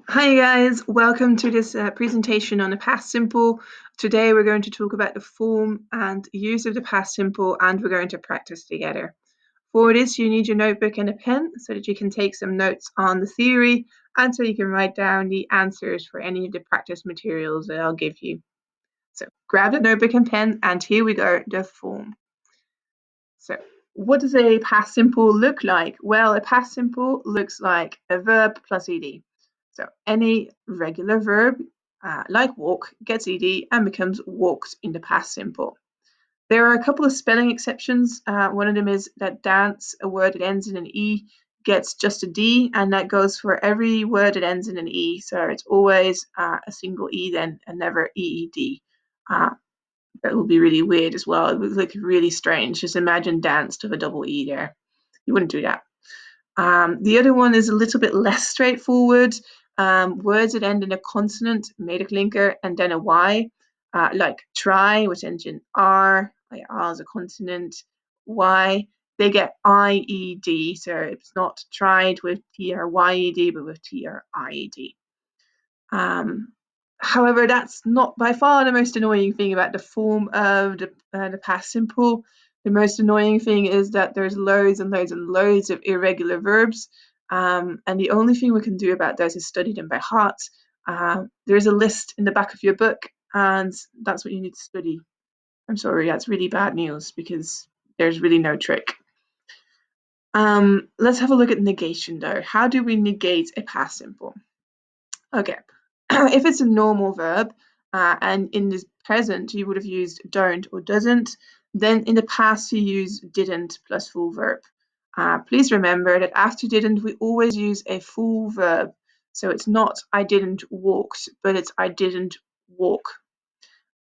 Hi guys, welcome to this presentation on the past simple. Today we're going to talk about the form and use of the past simple, and we're going to practice together. For this you need your notebook and a pen so that you can take some notes on the theory and so you can write down the answers for any of the practice materials that I'll give you. So grab the notebook and pen, and here we go, the form. So what does a past simple look like? Well, a past simple looks like a verb plus ed. So any regular verb, like walk, gets ed and becomes walked in the past simple. There are a couple of spelling exceptions. One of them is that dance, a word that ends in an e, gets just a d, and that goes for every word that ends in an e. So it's always a single e then and never eed. That would be really weird as well. It would look really strange. Just imagine dance with a double E there. You wouldn't do that. The other one is a little bit less straightforward. Words that end in a consonant, made a clinker, and then a Y, like try, which ends in R, like R is a consonant, Y, they get IED. So it's not tried with TRYED, but with TRIED. However, that's not by far the most annoying thing about the form of the past simple. The most annoying thing is that there's loads and loads and loads of irregular verbs, and the only thing we can do about those is study them by heart. There's a list in the back of your book, and that's what you need to study. I'm sorry, that's really bad news because there's really no trick. Let's have a look at negation though. How do we negate a past simple? Okay, if it's a normal verb and in the present you would have used don't or doesn't, then in the past you use didn't plus full verb. Please remember that after didn't we always use a full verb. So it's not I didn't walked, but it's I didn't walk.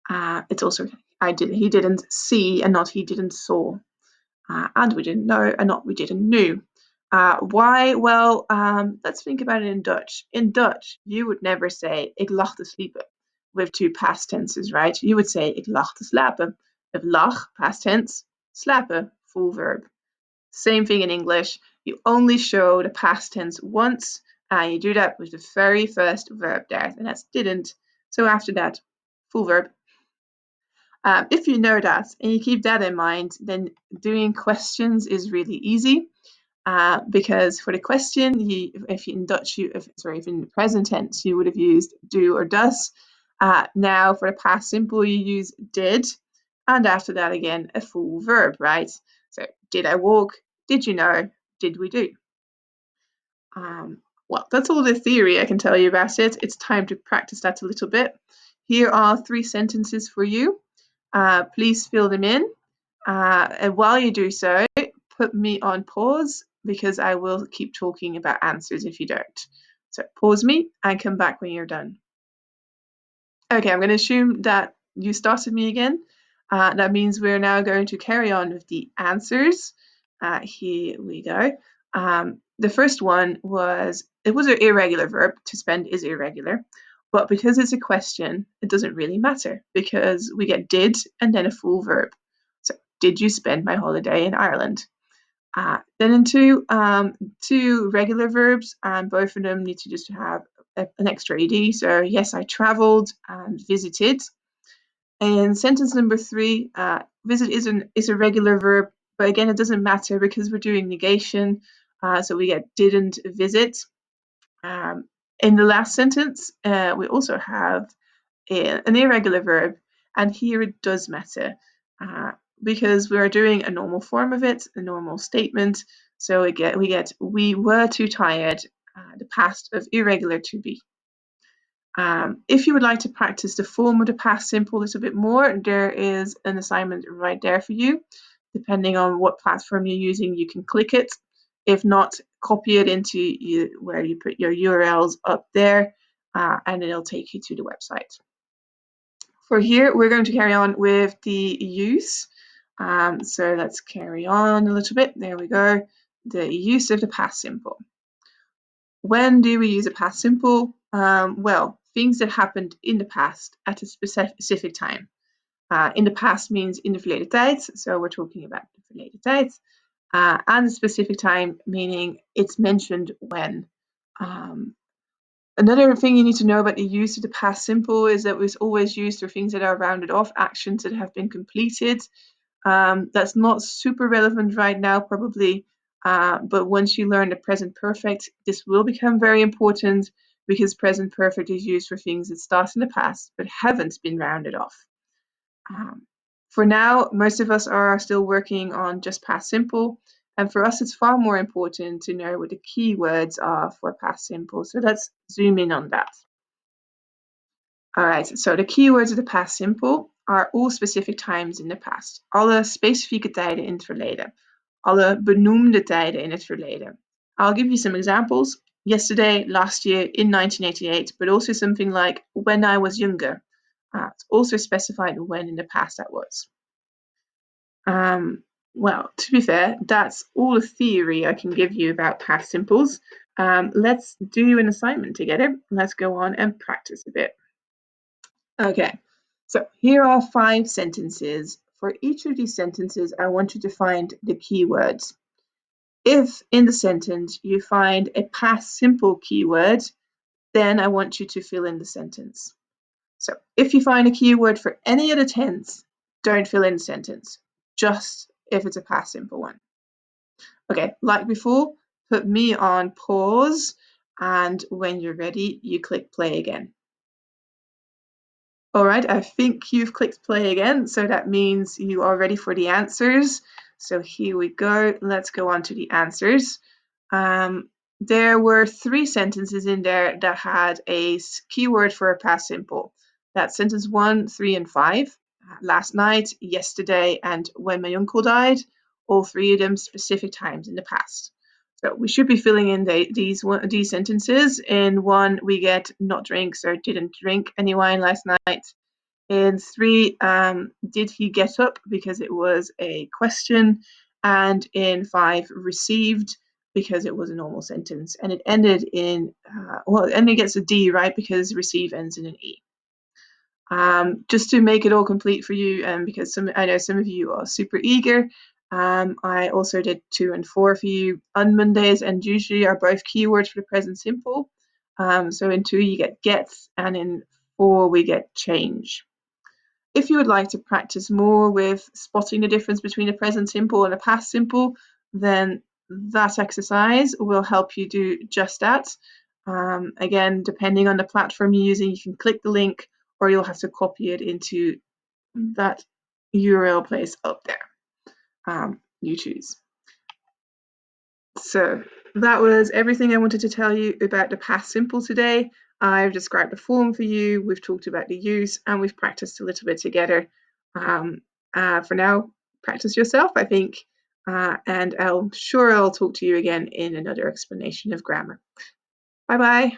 It's also he didn't see and not he didn't saw. And we didn't know and not we didn't knew. Why? Well, let's think about it in Dutch. In Dutch, you would never say ik lag te sliepen with two past tenses, right? You would say ik lag te slapen. If lag, past tense, slapen, full verb. Same thing in English. You only show the past tense once, and you do that with the very first verb there, and that's didn't. So after that, full verb. If you know that and you keep that in mind, then doing questions is really easy. Because for the question, if in Dutch, if in the present tense, you would have used do or does. Now for the past simple, you use did, and after that again, a full verb, right? So did I walk? Did you know? Did we do? Well, that's all the theory I can tell you about it. It's time to practice that a little bit. Here are 3 sentences for you. Please fill them in. And while you do so, put me on pause because I will keep talking about answers if you don't. So pause me and come back when you're done. Okay, I'm going to assume that you started me again. That means we're now going to carry on with the answers. Here we go. The first one was, it was an irregular verb. To spend is irregular. But because it's a question, it doesn't really matter because we get did and then a full verb. So, did you spend my holiday in Ireland? Then in two regular verbs, and both of them need to just have an extra ed. So yes, I travelled and visited. And sentence number 3, visit is a regular verb, but again, it doesn't matter because we're doing negation. So we get didn't visit. In the last sentence, we also have an irregular verb, and here it does matter because we're doing a normal form of it, a normal statement. So we get we were too tired, the past of irregular to be. If you would like to practice the form of the past simple a little bit more, there is an assignment right there for you. Depending on what platform you're using, you can click it. If not, copy it into where you put your URLs up there, and it'll take you to the website. For here, we're going to carry on with the use. So let's carry on a little bit. There we go. The use of the past simple. When do we use a past simple? Well, things that happened in the past at a specific time. In the past means in the verleden tijd, so we're talking about the verleden tijd. And a specific time meaning it's mentioned when. Another thing you need to know about the use of the past simple is that it's always used for things that are rounded off, actions that have been completed. That's not super relevant right now, probably, but once you learn the present perfect, this will become very important because present perfect is used for things that start in the past but haven't been rounded off. For now, most of us are still working on just past simple, and for us it's far more important to know what the key words are for past simple. So let's zoom in on that. All right, so de keywords of the past simple are all specific times in the past. Alle specifieke tijden in het verleden. Alle benoemde tijden in het verleden. I'll give you some examples. Yesterday, last year, in 1988, but also something like when I was younger. It's also specified when in the past that was. Well, to be fair, that's all the theory I can give you about past simples. Let's do an assignment together. Let's go on and practice a bit. Okay, so here are 5 sentences. For each of these sentences, I want you to find the keywords. If in the sentence you find a past simple keyword, then I want you to fill in the sentence. So if you find a keyword for any other tense, don't fill in the sentence, just if it's a past simple one. Okay, like before, put me on pause, and when you're ready, you click play again. All right, I think you've clicked play again, so that means you are ready for the answers. So here we go. Let's go on to the answers. There were 3 sentences in there that had a keyword for a past simple. That's sentence 1, 3, and 5. Last night, yesterday, and when my uncle died. All 3 of them specific times in the past. So we should be filling in these sentences. In 1, we get not drink, so didn't drink any wine last night. In 3, did he get up, because it was a question. And in 5, received, because it was a normal sentence. And it ended in, and it gets a D, right, because receive ends in an E. Just to make it all complete for you, because I know some of you are super eager, I also did 2 and 4 for you. Unmondays and usually are both keywords for the present simple. So in 2 you get gets, and in 4 we get change. If you would like to practice more with spotting the difference between a present simple and a past simple, then that exercise will help you do just that. Again, depending on the platform you're using, you can click the link, or you'll have to copy it into that URL place up there. You choose. So that was everything I wanted to tell you about the past simple today. I've described the form for you, we've talked about the use, and we've practiced a little bit together. For now, practice yourself, I think, and I'll talk to you again in another explanation of grammar. Bye-bye.